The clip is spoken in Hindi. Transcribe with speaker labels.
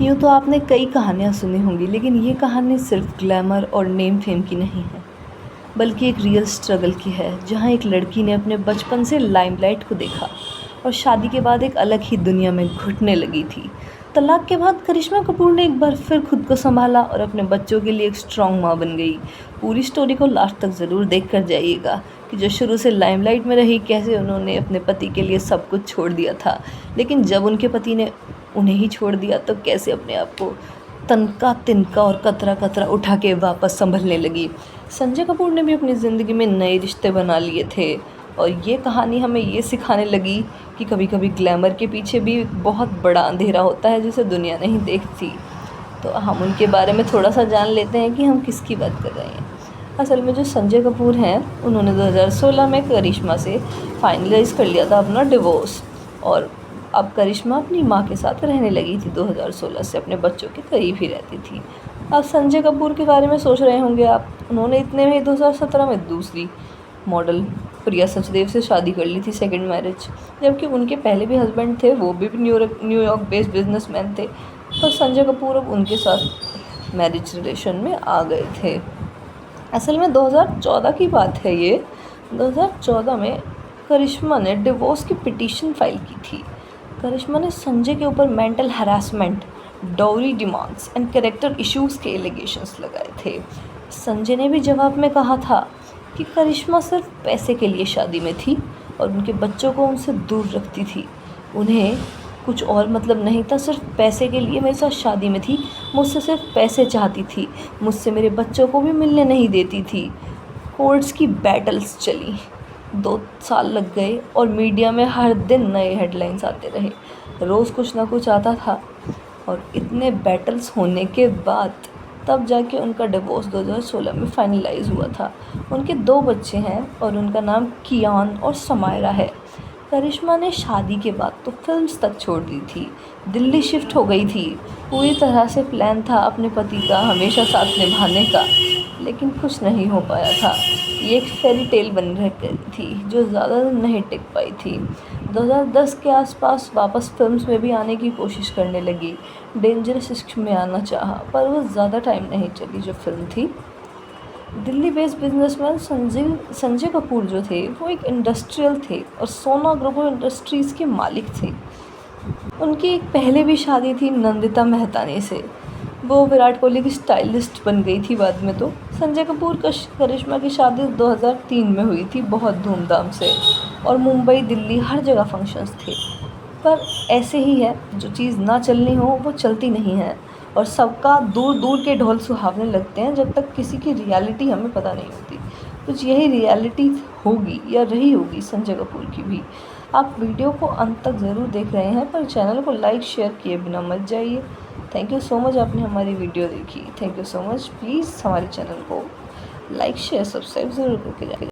Speaker 1: यूँ तो आपने कई कहानियाँ सुनी होंगी, लेकिन ये कहानी सिर्फ ग्लैमर और नेम फेम की नहीं है, बल्कि एक रियल स्ट्रगल की है, जहाँ एक लड़की ने अपने बचपन से लाइमलाइट को देखा और शादी के बाद एक अलग ही दुनिया में घुटने लगी थी। तलाक के बाद करिश्मा कपूर ने एक बार फिर खुद को संभाला और अपने बच्चों के लिए एक स्ट्रॉन्ग माँ बन गई। पूरी स्टोरी को लास्ट तक ज़रूर देख कर जाइएगा कि जो शुरू से लाइमलाइट में रही, कैसे उन्होंने अपने पति के लिए सब कुछ छोड़ दिया था, लेकिन जब उनके पति ने उन्हें ही छोड़ दिया तो कैसे अपने आप को तनका तिनका और कतरा कतरा उठा के वापस संभलने लगी। संजय कपूर ने भी अपनी ज़िंदगी में नए रिश्ते बना लिए थे और ये कहानी हमें ये सिखाने लगी कि कभी कभी ग्लैमर के पीछे भी बहुत बड़ा अंधेरा होता है जिसे दुनिया नहीं देखती। तो हम उनके बारे में थोड़ा सा जान लेते हैं कि हम किसकी बात कर रहे हैं। असल में जो संजय कपूर हैं, उन्होंने 2016 में करिश्मा से फाइनलाइज़ कर लिया था अपना डिवोर्स और अब करिश्मा अपनी माँ के साथ रहने लगी थी। 2016 से अपने बच्चों के करीब ही रहती थी। अब संजय कपूर के बारे में सोच रहे होंगे आप, उन्होंने इतने में 2017 में दूसरी मॉडल प्रिया सचदेव से शादी कर ली थी, सेकंड मैरिज। जबकि उनके पहले भी हस्बैंड थे, वो भी न्यूयॉर्क बेस्ड बिजनेसमैन थे, और संजय कपूर अब उनके साथ मैरिज रिलेशन में आ गए थे। असल में 2014 की बात है ये। 2014 में करिश्मा ने डिवोर्स की पिटीशन फाइल की थी। करिश्मा ने संजय के ऊपर mental harassment, dowry demands and character issues के एलिगेशंस लगाए थे। संजय ने भी जवाब में कहा था कि करिश्मा सिर्फ पैसे के लिए शादी में थी और उनके बच्चों को उनसे दूर रखती थी। उन्हें कुछ और मतलब नहीं था, सिर्फ पैसे के लिए मेरे साथ शादी में थी, मुझसे सिर्फ पैसे चाहती थी, मुझसे मेरे बच्चों को भी मिलने नहीं देती थी। कोर्ट्स की बैटल्स चली, 2 साल लग गए और मीडिया में हर दिन नए हेडलाइंस आते रहे, रोज़ कुछ ना कुछ आता था। और इतने बैटल्स होने के बाद तब जाके उनका डिवोर्स 2016 में फाइनलाइज़ हुआ था। उनके 2 बच्चे हैं और उनका नाम कियान और समायरा है। करिश्मा ने शादी के बाद तो फिल्म्स तक छोड़ दी थी, दिल्ली शिफ्ट हो गई थी। पूरी तरह से प्लान था अपने पति का हमेशा साथ निभाने का, लेकिन कुछ नहीं हो पाया था। ये एक फेरी टेल बन रह गई थी जो ज़्यादा दिन नहीं टिक पाई थी। 2010 के आसपास वापस फिल्म्स में भी आने की कोशिश करने लगी। डेंजरस इश्क में आना चाहा, पर वो ज़्यादा टाइम नहीं चली जो फिल्म थी। दिल्ली बेस्ड बिजनेसमैन संजय कपूर जो थे, वो एक इंडस्ट्रियल थे और सोना ग्रुप ऑफ इंडस्ट्रीज़ के मालिक थे। उनकी एक पहले भी शादी थी नंदिता मेहतानी से, वो विराट कोहली की स्टाइलिस्ट बन गई थी बाद में। तो संजय कपूर का करिश्मा की शादी 2003 में हुई थी, बहुत धूमधाम से, और मुंबई दिल्ली हर जगह फंक्शंस थे। पर ऐसे ही है, जो चीज़ ना चलनी हो वो चलती नहीं है और सबका दूर दूर के ढोल सुहावने लगते हैं जब तक किसी की रियलिटी हमें पता नहीं होती। कुछ यही रियलिटी होगी या रही होगी संजय कपूर की भी। आप वीडियो को अंत तक ज़रूर देख रहे हैं, पर चैनल को लाइक शेयर किए बिना मत जाइए। थैंक यू सो मच, आपने हमारी वीडियो देखी। Thank you so much. Please हमारे चैनल को लाइक शेयर सब्सक्राइब ज़रूर करके जाइए।